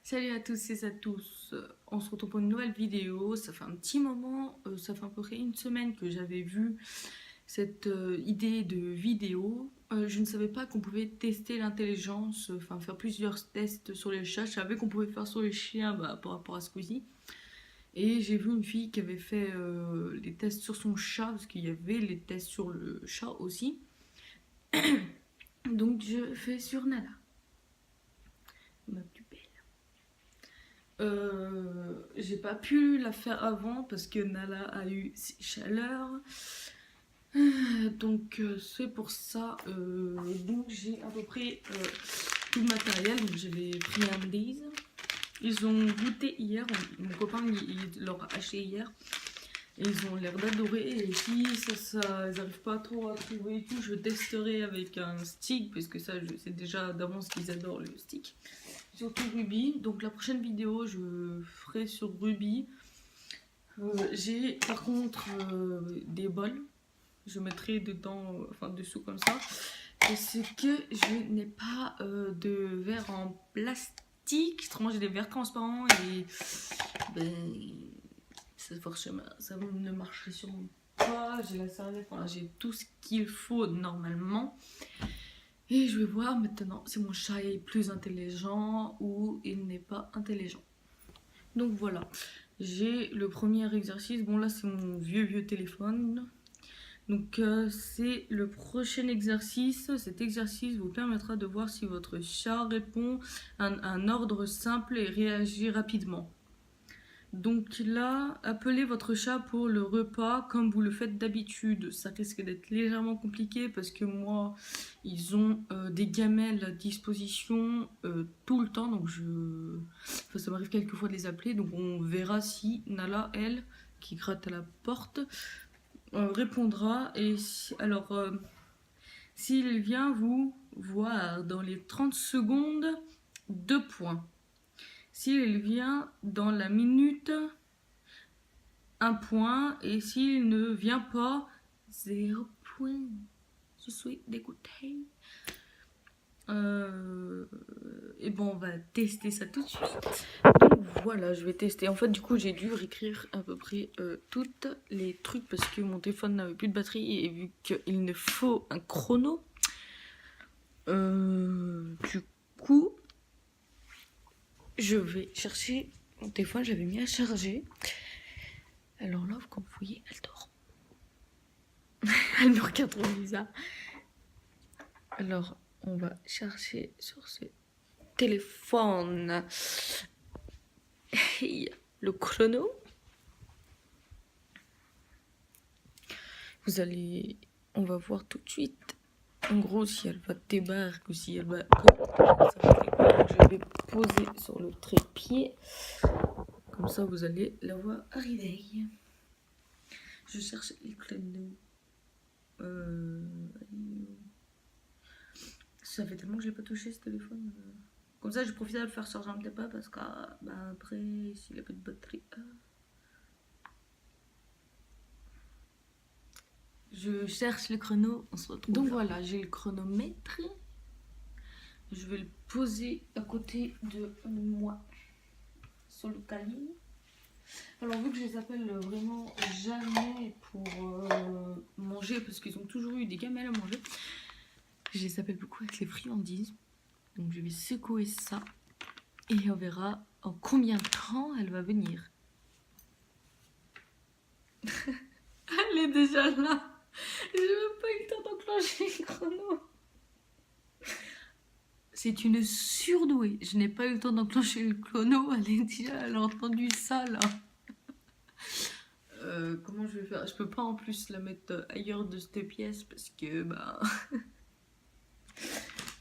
Salut à tous et à tous, on se retrouve pour une nouvelle vidéo. Ça fait un petit moment, ça fait à peu près une semaine que j'avais vu cette idée de vidéo. Je ne savais pas qu'on pouvait tester l'intelligence, enfin faire plusieurs tests sur les chats. Je savais qu'on pouvait faire sur les chiens par rapport à Squeezie. Et j'ai vu une fille qui avait fait les tests sur son chat, parce qu'il y avait les tests sur le chat aussi. Donc je fais sur Nala, ma plus belle. J'ai pas pu la faire avant parce que Nala a eu ses chaleurs. Donc c'est pour ça. Donc j'ai à peu près tout le matériel. Donc j'ai les friandises. Ils ont goûté hier. Mon copain il leur a acheté hier. Et ils ont l'air d'adorer. Et si ils n'arrivent pas trop à trouver et tout, je testerai avec un stick. Parce que ça, je sais déjà d'avance qu'ils adorent le stick. Surtout Ruby. Donc la prochaine vidéo, je ferai sur Ruby. J'ai par contre des bols. Je mettrai dedans, enfin dessous comme ça. Et c'est que je n'ai pas de verre en plastique. Autrement, j'ai des verres transparents et ben, forcément, ça ne marcherait sûrement pas. J'ai la serviette, enfin, j'ai tout ce qu'il faut normalement. Et je vais voir maintenant si mon chat est plus intelligent ou il n'est pas intelligent. Donc voilà, j'ai le premier exercice. Bon là c'est mon vieux téléphone. Donc c'est le prochain exercice. Cet exercice vous permettra de voir si votre chat répond à un ordre simple et réagit rapidement. Donc là, appelez votre chat pour le repas comme vous le faites d'habitude. Ça risque d'être légèrement compliqué parce que moi, ils ont des gamelles à disposition tout le temps. Donc enfin, ça m'arrive quelquefois de les appeler. Donc on verra si Nala, elle, qui gratte à la porte, répondra. Et alors, s'il vient vous voir dans les 30 secondes, 2 points. S'il vient dans la minute, 1 point. Et s'il ne vient pas, 0 point. Je suis dégoûtée. Et bon, on va tester ça tout de suite. Donc voilà, je vais tester. En fait, du coup, j'ai dû réécrire à peu près toutes les trucs parce que mon téléphone n'avait plus de batterie et vu qu'il me faut un chrono, du coup, je vais chercher mon téléphone. J'avais mis à charger. Alors là, comme vous voyez, elle dort. Elle me regarde trop bizarre. Alors, on va chercher sur ce téléphone le chrono. On va voir tout de suite. En gros, si elle va débarquer ou si elle va. Je vais poser sur le trépied. Comme ça, vous allez la voir arriver. Je cherche les chronos. Ça fait tellement que je l'ai pas touché ce téléphone. Comme ça, j'ai profité de le faire charger un petit peu parce que après, s'il a pas de batterie. Je cherche le chrono, on se retrouve. Donc voilà, j'ai le chronomètre. Je vais le poser à côté de moi sur le calibre. Alors vu que je les appelle vraiment jamais pour manger parce qu'ils ont toujours eu des gamelles à manger, je les appelle beaucoup avec les friandises. Donc je vais secouer ça et on verra en combien de temps elle va venir. Elle est déjà là. J'ai même pas eu le temps d'enclencher le chrono. C'est une surdouée. Je n'ai pas eu le temps d'enclencher le chrono. Elle a entendu ça là. Comment je vais faire? Je peux pas en plus la mettre ailleurs de cette pièce parce que bah.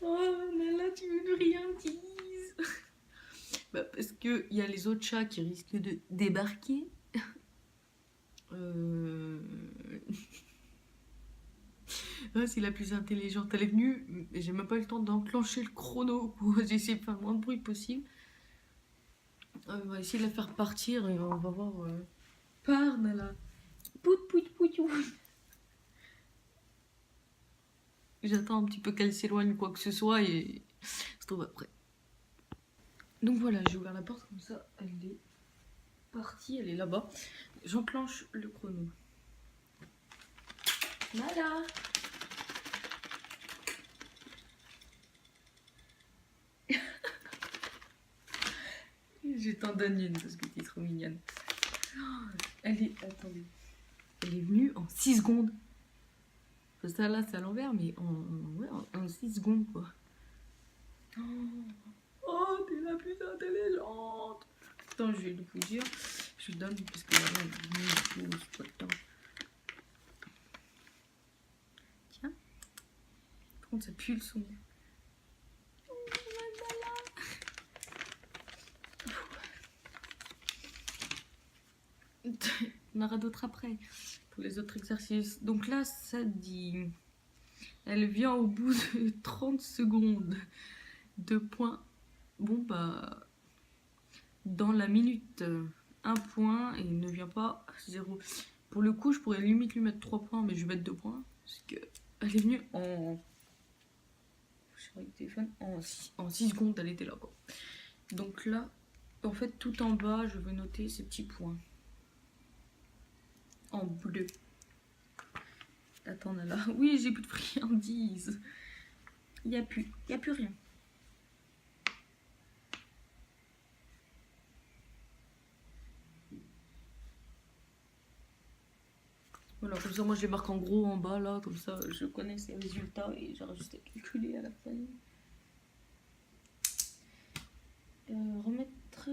Oh là, tu veux plus rien dire. Bah parce que il y a les autres chats qui risquent de débarquer. C'est la plus intelligente. Elle est venue, j'ai même pas eu le temps d'enclencher le chrono. J'ai essayé de faire le moins de bruit possible. On va essayer de la faire partir et on va voir. Pars, Nala. Pout. J'attends un petit peu qu'elle s'éloigne, quoi que ce soit, et je trouve après. Donc voilà, j'ai ouvert la porte comme ça, elle est partie, elle est là-bas. J'enclenche le chrono. Voilà. Je t'en donne une parce que tu es trop mignonne. Oh, elle est... Attendez. Elle est venue en 6 secondes. Enfin, ça là, c'est à l'envers, mais ouais, en 6 secondes, quoi. Oh, t'es la plus intelligente. Attends, je vais vous dire. Je lui donne parce que là, il est pas le temps. Tiens. Par contre, ça pue le son. On aura d'autres après pour les autres exercices. Donc là, ça dit, elle vient au bout de 30 secondes. 2 points. Bon, bah, dans la minute, 1 point et ne vient pas 0. Pour le coup, je pourrais limite lui mettre 3 points, mais je vais mettre 2 points. Parce que elle est venue en... En 6 secondes, elle était là, quoi. Donc là, en fait, tout en bas, je vais noter ces petits points. En bleu. Attends, là. Oui, j'ai plus de friandises. Il n'y a plus rien. Voilà, comme ça, moi, je les marque en gros en bas, là. Comme ça, je connais ces résultats et j'aurai juste à calculer à la fin. Remettre...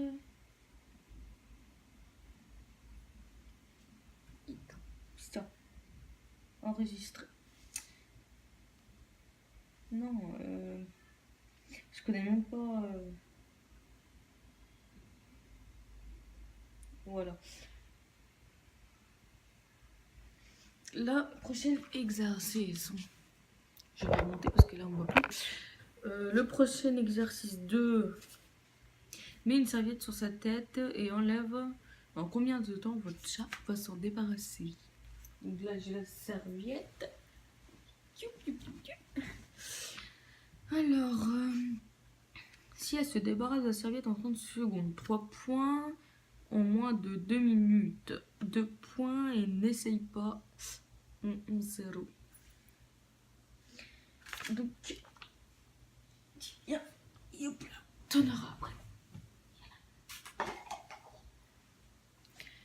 Putain. Enregistrer. Non, je connais même pas... Voilà. La prochaine exercice. Je vais remonter parce que là, on voit plus. Le prochain exercice 2. Mets une serviette sur sa tête et enlève... En combien de temps votre chat va s'en débarrasser? Donc là, j'ai la serviette. Alors, si elle se débarrasse de la serviette en 30 secondes, 3 points en moins de 2 minutes. 2 points et n'essaye pas. 0. Donc, tiens, hop là, t'en auras après.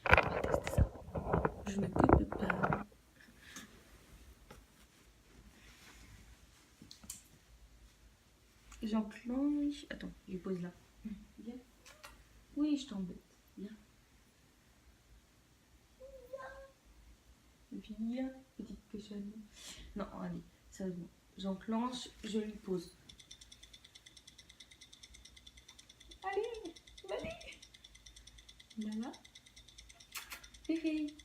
On va tester ça. Je ne coupe pas. J'enclenche. Attends, je pose là. Viens. Oui, je t'embête. Viens. Viens, petite cochonne. Non, allez, sérieusement. J'enclenche, je lui pose. Allez, allez. Voilà. Fifi.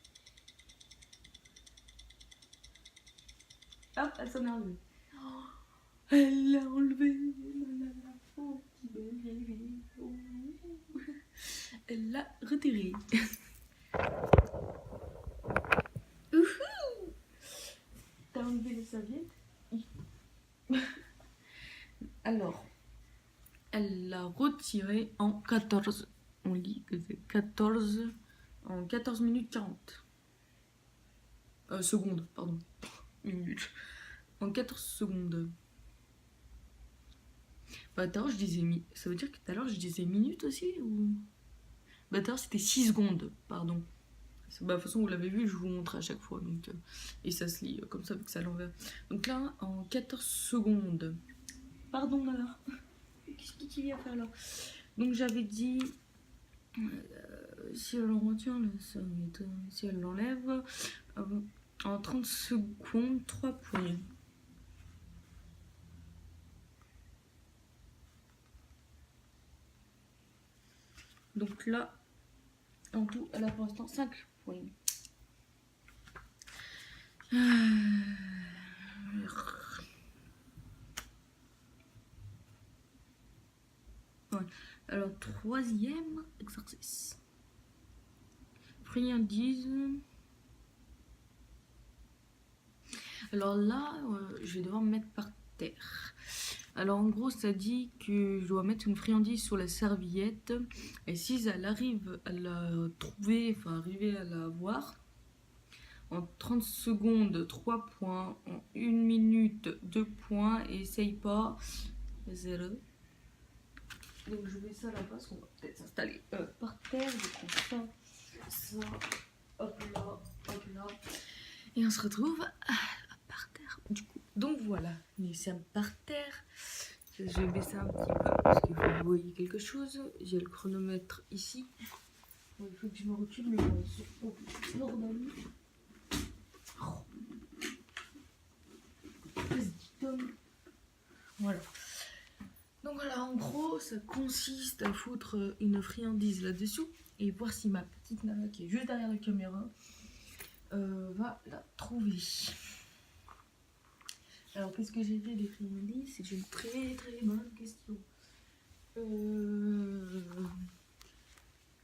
Hop, elle s'en est enlevée. Oh, elle l'a enlevé. Oh, petit bébé. Oh. Elle l'a retiré. T'as enlevé les serviettes? Alors, elle l'a retiré en 14. On lit que c'est 14. En 14 minutes 40. Secondes, pardon. Minutes. En 14 secondes. Bah, tout à l'heure, je disais... Ça veut dire que tout à l'heure, je disais minutes aussi ou... Bah, tout à l'heure, c'était 6 secondes, pardon. Bah, de toute façon, vous l'avez vu, je vous montre à chaque fois. Donc, et ça se lit comme ça, vu que c'est à l'envers. Donc là, en 14 secondes. Pardon, là. Qu'est-ce qu'il y a à faire là? Donc, j'avais dit... si elle en retient, si elle l'enlève, en 30 secondes, 3 points. Donc là, en tout, elle a pour l'instant 5 points. Ouais. Alors, troisième exercice. Friandise. Alors là, je vais devoir me mettre par terre. Alors en gros, ça dit que je dois mettre une friandise sur la serviette. Et si elle arrive à la trouver, enfin arriver à la voir, en 30 secondes, 3 points. En 1 minute, 2 points. Et essaye pas, 0. Donc je mets ça là-bas, parce qu'on va peut-être s'installer par terre. Je prends ça, hop là. Et on se retrouve par terre, du coup. Donc voilà, nous sommes par terre. Je vais baisser un petit peu parce qu'il faut que vous voyez quelque chose. J'ai le chronomètre ici. Bon, il faut que je me recule, mais bon, c'est normal. Oh. Vas-y, Tom. Voilà. Donc voilà, en gros, ça consiste à foutre une friandise là-dessous et voir si ma petite nana qui est juste derrière la caméra va la trouver. Alors, qu'est-ce que j'ai fait des friandises? C'est une très très bonne question.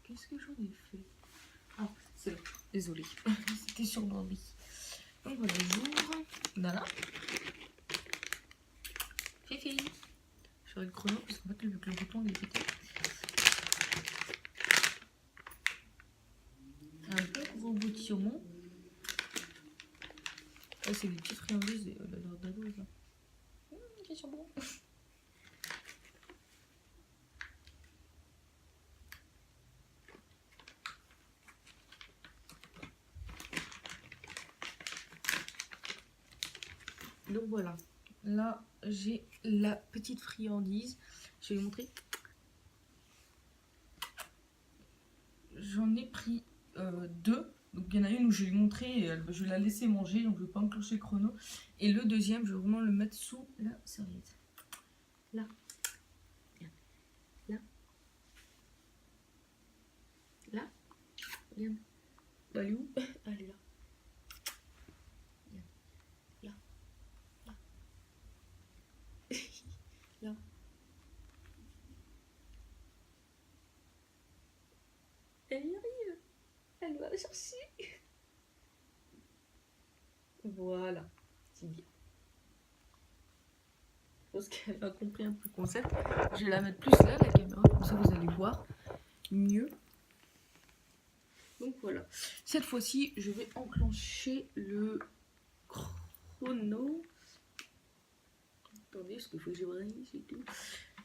Qu'est-ce que j'en ai fait? Ah, c'est là. Désolée. C'était sur l'ordi. Donc voilà, j'ouvre. Nana. Fifi. Je ferai le chrono parce qu'en fait, le bouton il est pété. Un peu gros bout de saumon. Ah, c'est des petites friandises d'ado, là. Qui sont bons. Donc voilà, là j'ai la petite friandise. Je vais vous montrer. J'en ai pris 2. Donc il y en a une où je vais lui montrer, et je vais la laisser manger, donc je ne vais pas enclencher le chrono. Et le deuxième, je vais vraiment le mettre sous la serviette. Là. Là. Là. Regarde. Elle est où? Elle est là. Là. Là. Là. Elle y arrive. Elle va la chercher. Voilà. C'est bien. Je pense qu'elle a compris un peu le concept. Je vais la mettre plus là, la caméra, comme ça vous allez voir mieux. Donc voilà. Cette fois-ci, je vais enclencher le chrono. Attendez, parce qu'il faut que j'ouvre, c'est tout.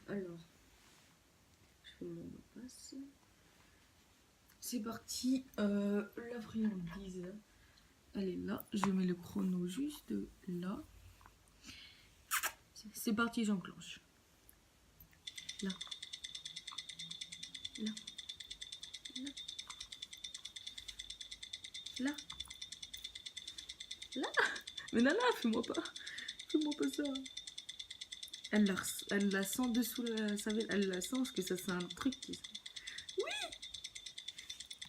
Alors, je fais mon mot de passe. C'est parti. La friandise, elle est là. Je mets le chrono juste là. C'est parti, j'enclenche. Là. Là. Là. Là. Là. Mais Nana, fais-moi pas ça. Elle la sent dessous la serviette. Elle la sent parce que ça c'est un truc qui... Oui.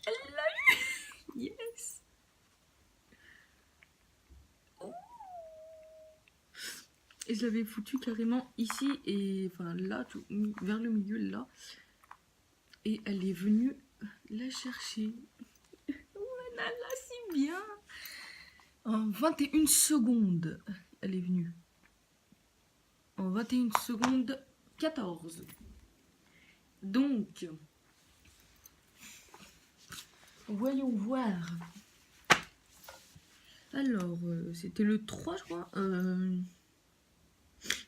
Elle l'a eu. Yes. Oh. Et je l'avais foutu carrément ici et enfin là, tout, vers le milieu là. Et elle est venue la chercher. Oh Nana, si bien. En 21 secondes, elle est venue. En 21 secondes 14. Donc, voyons voir. Alors, c'était le 3, je crois.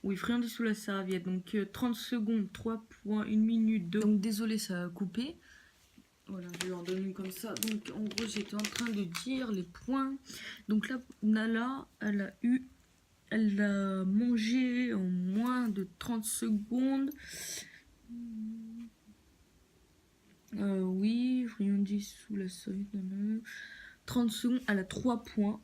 Oui, friandise sous la serviette. Donc, 30 secondes, 3 points, 1 minute, 2. Donc, désolé, ça a coupé. Voilà, je lui en donne une comme ça. Donc, en gros, j'étais en train de dire les points. Donc là, Nala, elle a mangé en moins de 30 secondes. Oui, friandise sous la serviette. 30 secondes, elle a 3 points.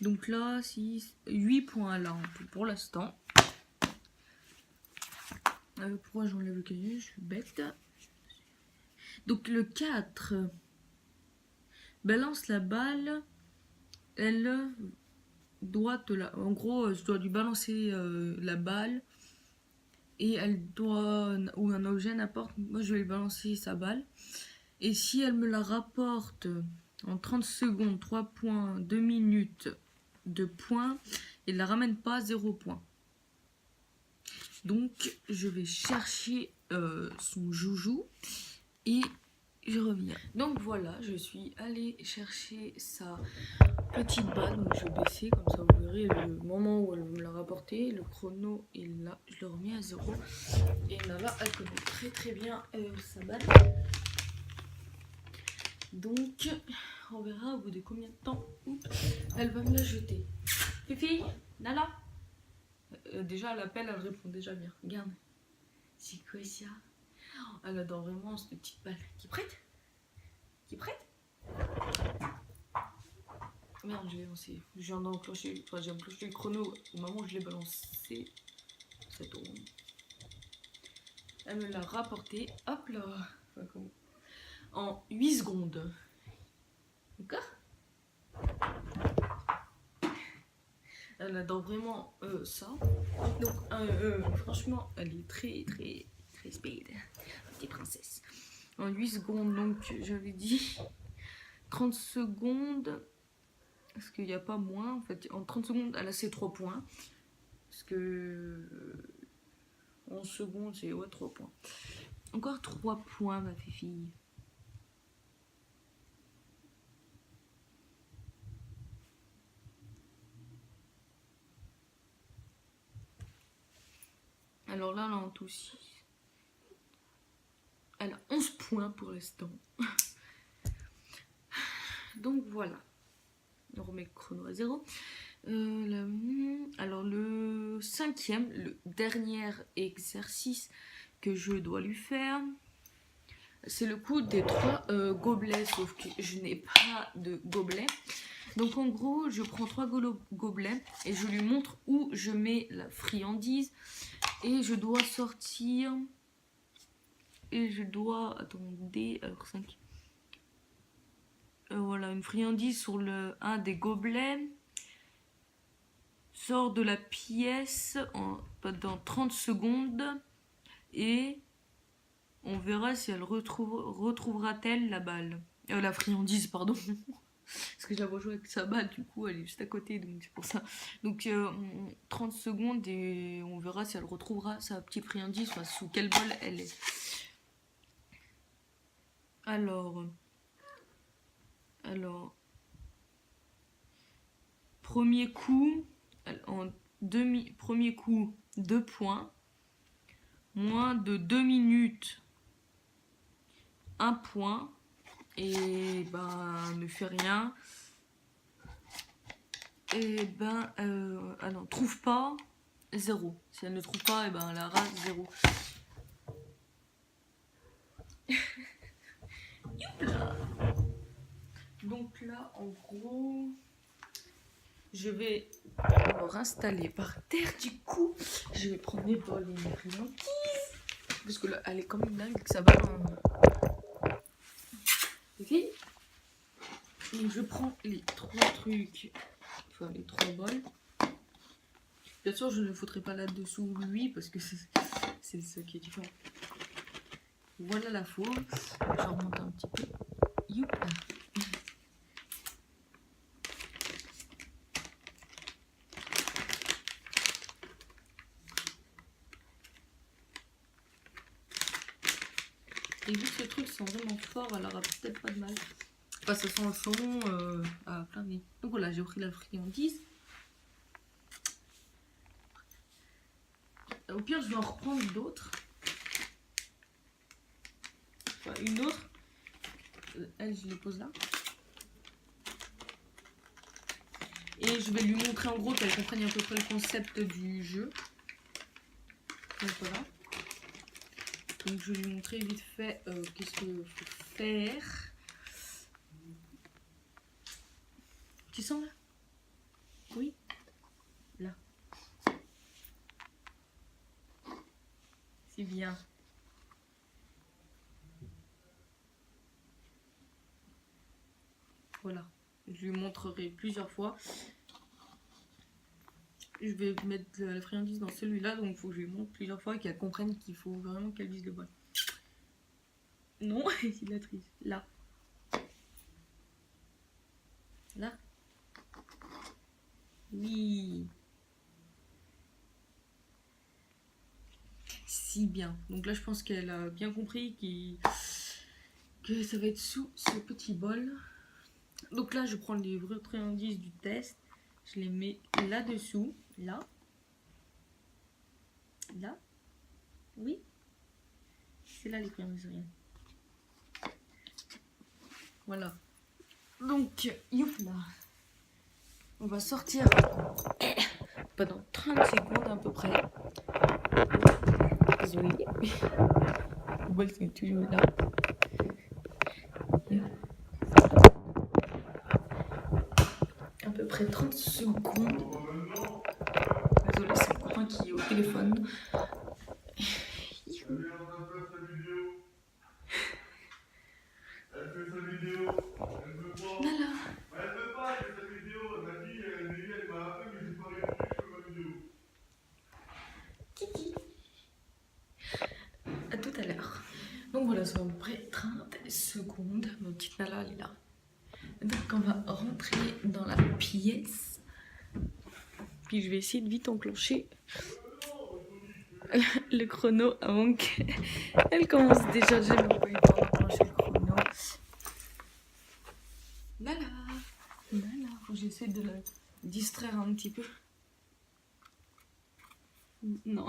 Donc là, 8 points là en tout pour l'instant. Pourquoi j'enlève le cahier? Je suis bête. Donc le 4 balance la balle. Elle doit en gros, je dois lui balancer la balle. Et elle doit, ou un objet n'importe, moi je vais lui balancer sa balle. Et si elle me la rapporte en 30 secondes, 3 points, 2 minutes, de points. Il la ramène pas à 0 points. Donc je vais chercher son joujou et je reviens. Donc voilà, je suis allée chercher sa petite balle. Donc je vais baisser, comme ça vous verrez le moment où elle me l'a rapporté. Le chrono est là, je le remets à 0. Et Nala, elle connaît très très bien sa balle. Donc on verra au bout de combien de temps elle va me la jeter. Fifi, Nala. Déjà à l'appel, elle répond déjà bien. Regarde. C'est quoi ça? Elle adore vraiment cette petite balle. Qui prête? Qui prête? Merde, j'ai lancé. Je viens d'enclencher. Enfin, j'ai enclenché le chrono au moment où je l'ai balancé. Ça tourne. Elle me l'a rapporté. Hop là. Enfin, comment? En 8 secondes. D'accord? Elle adore vraiment ça. Donc, franchement, elle est très, très, très speed. Petite princesse. En 8 secondes, donc, j'avais dit 30 secondes. Parce qu'il n'y a pas moins. En fait, en 30 secondes, elle a ses 3 points. Parce que 11 secondes, c'est 3 points. Encore 3 points, ma fille. Alors là, elle a en tout 6. Elle a 11 points pour l'instant. Donc voilà. On remet le chrono à 0. Alors le 5e, le dernier exercice que je dois lui faire, c'est le coup des 3 gobelets, sauf que je n'ai pas de gobelets. Donc en gros, je prends 3 gobelets et je lui montre où je mets la friandise. Et je dois sortir... Et je dois... Attendez, alors 5... voilà, une friandise sur un des gobelets. Sort de la pièce dans 30 secondes. Et on verra si elle retrouvera-t-elle la balle. La friandise, pardon. Parce que je la vois jouer avec sa balle, du coup, elle est juste à côté, donc c'est pour ça. Donc 30 secondes et on verra si elle retrouvera sa petite friandise, enfin, sous quel bol elle est. Alors, premier coup, premier coup, 2 points. Moins de 2 minutes, 1 point. Et ben, ne fait rien. Et ben, ah non, trouve pas, 0. Si elle ne trouve pas, et ben, elle aura 0. Donc là, en gros, je vais me réinstaller par terre. Du coup, je vais prendre mes bols et mes friandises. Parce que là, elle est comme une dingue avec sa balle. Ok. Donc je prends les 3 trucs, enfin les 3 bols. Bien sûr, je ne le foutrai pas là-dessous lui parce que c'est ce qui est différent. Voilà la fourre. Je remonte un petit peu. Youp. Et vu que ce truc sent vraiment fort, elle aura peut-être pas de mal. Enfin, ça sent le saumon à plein nez. Donc voilà, j'ai pris la friandise. Au pire, je vais en reprendre d'autres. Enfin, une autre. Elle, je les pose là. Et je vais lui montrer en gros qu'elle comprenne à peu près le concept du jeu. Donc voilà. Donc je vais lui montrer vite fait qu'est-ce qu'il faut faire. Tu sens là? Oui. Là. C'est bien. Voilà. Je lui montrerai plusieurs fois. Je vais mettre la friandise dans celui-là, donc il faut que je lui montre plusieurs fois et qu'elle comprenne qu'il faut vraiment qu'elle vise le bol. Non, c'est la triche. Là. Là. Oui. Si bien. Donc là, je pense qu'elle a bien compris que ça va être sous ce petit bol. Donc là, je prends les vrais indices du test. Je les mets là-dessous. Là. Là. Oui. C'est là les friandises. Voilà. Donc, youpla. On va sortir pendant 30 secondes à peu près. Désolée. Le bol, c'est toujours là. À peu près 30 secondes. Désolée, c'est mon copain qui est au téléphone. Voilà. Kiki. À tout à l'heure. Donc voilà, c'est à peu près 30 secondes. Ma petite Nala, elle est là. Donc on va rentrer dans la pièce. Puis je vais essayer de vite enclencher le chrono avant qu'elle commence déjà. J'ai même pas eu le temps d'enclencher le chrono. Nala. Nala. Faut que j'essaie de la distraire un petit peu. Non.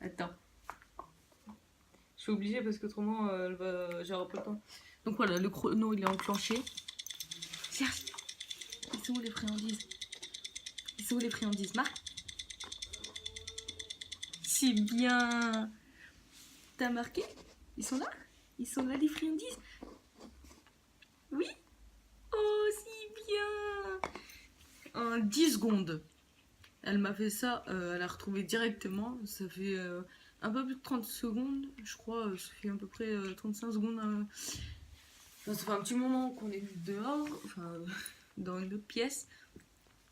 Attends. Je suis obligée parce qu'autrement, j'aurai pas le temps. Donc voilà, le chrono, il est enclenché. Cherche. Ils sont où les friandises? Ils sont où les friandises, Marc? C'est bien. T'as marqué? Ils sont là? Ils sont là, les friandises? Oui? Oh, si bien. En 10 secondes. Elle m'a fait ça, elle a retrouvé directement. Ça fait un peu plus de 30 secondes, je crois. Ça fait à peu près 35 secondes. Enfin, ça fait un petit moment qu'on est dehors, enfin, dans une autre pièce.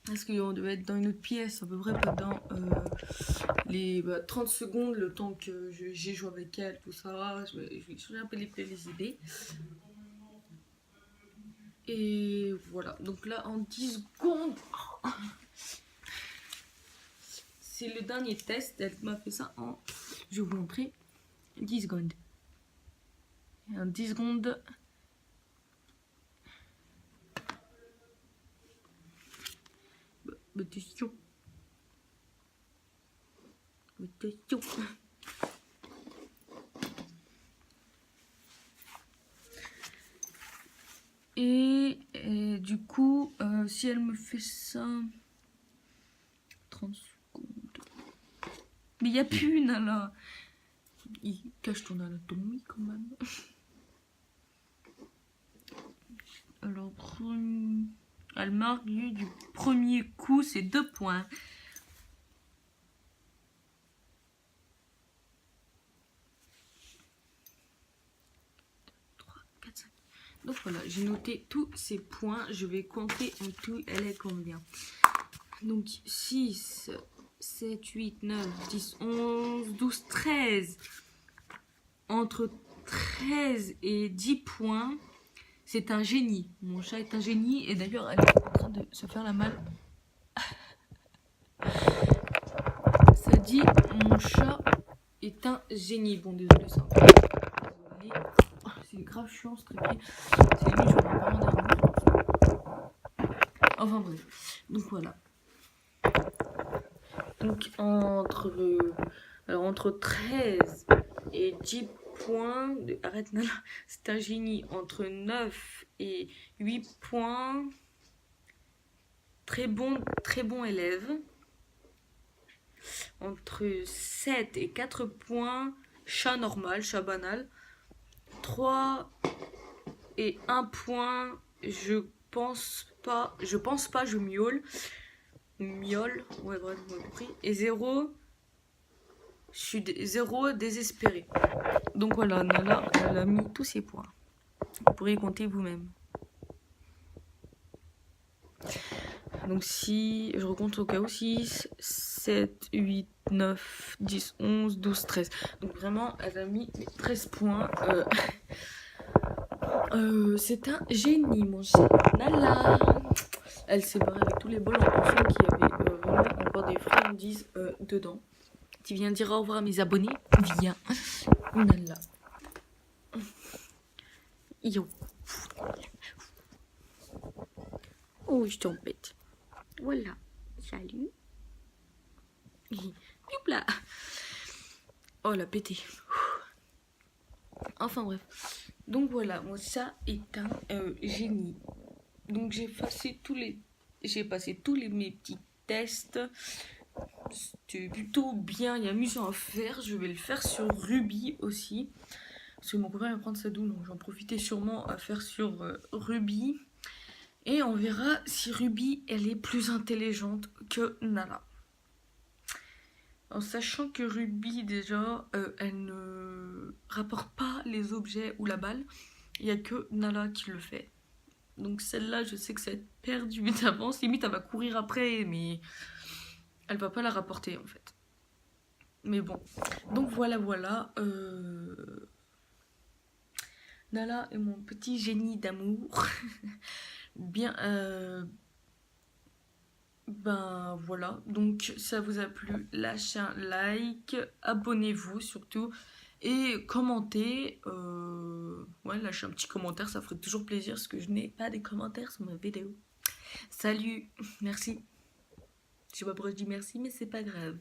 Parce qu'on devait être dans une autre pièce, à peu près pendant les 30 secondes, le temps que j'ai joué avec elle, tout ça. Je vais changer un peu les idées. Et voilà, donc là en 10 secondes. C'est le dernier test, elle m'a fait ça en, je vais vous montrer, 10 secondes. En 10 secondes. Attention. Attention. Et du coup, si elle me fait ça... 30 secondes... Mais il n'y a plus une là. Il cache ton anatomie quand même. Alors, elle marque du premier coup, c'est 2 points. Donc voilà, j'ai noté tous ces points. Je vais compter en tout, elle est combien. Donc 6, 7, 8, 9, 10, 11, 12, 13. Entre 13 et 10 points, c'est un génie. Mon chat est un génie et d'ailleurs elle est en train de se faire la malle. Ça dit, mon chat est un génie. Bon, désolé, ça. Désolé. C'est grave chiant ce trépied. C'est lui, je vais pas en avoir. Enfin bref. Donc voilà. Donc entre 13 et 10 points. Arrête, Nala. C'est un génie. Entre 9 et 8 points. Très bon élève. Entre 7 et 4 points. Chat normal, chat banal. 3 et 1 point, je pense pas, je miaule, ouais bref, vous m'avez compris, et 0, je suis 0 désespéré. Donc voilà, Nala, elle a mis tous ses points. Vous pourrez compter vous-même. Donc si, je recompte au cas où, 6, 7, 8, 9, 10, 11, 12, 13. Donc vraiment, elle a mis 13 points. C'est un génie, mon cher Nala. Elle s'est barrée avec tous les bols en pensant qu'il y avait vraiment encore des friandises dedans. Tu viens dire au revoir à mes abonnés? Viens. Nala. Yo. Oh, je t'embête. Voilà. Salut. Youpla. Oh, la pété. Enfin bref. Donc voilà, moi ça est un génie. Donc j'ai passé tous les mes petits tests. C'était plutôt bien et amusant à faire. Je vais le faire sur Ruby aussi. Parce que mon copain va prendre sa douille, donc j'en profitais sûrement à faire sur Ruby. Et on verra si Ruby, elle est plus intelligente que Nala. En sachant que Ruby, déjà, elle ne rapporte pas les objets ou la balle. Il n'y a que Nala qui le fait. Donc celle-là, je sais que ça va être perdu d'avance. Limite, elle va courir après, mais elle va pas la rapporter, en fait. Mais bon. Donc voilà, voilà. Nala est mon petit génie d'amour. Bien, ben voilà, donc ça vous a plu, lâchez un like, abonnez-vous surtout et commentez, ouais, lâchez un petit commentaire, ça ferait toujours plaisir parce que je n'ai pas des commentaires sur ma vidéo. Salut, merci. Je sais pas pourquoi je dis merci, mais c'est pas grave.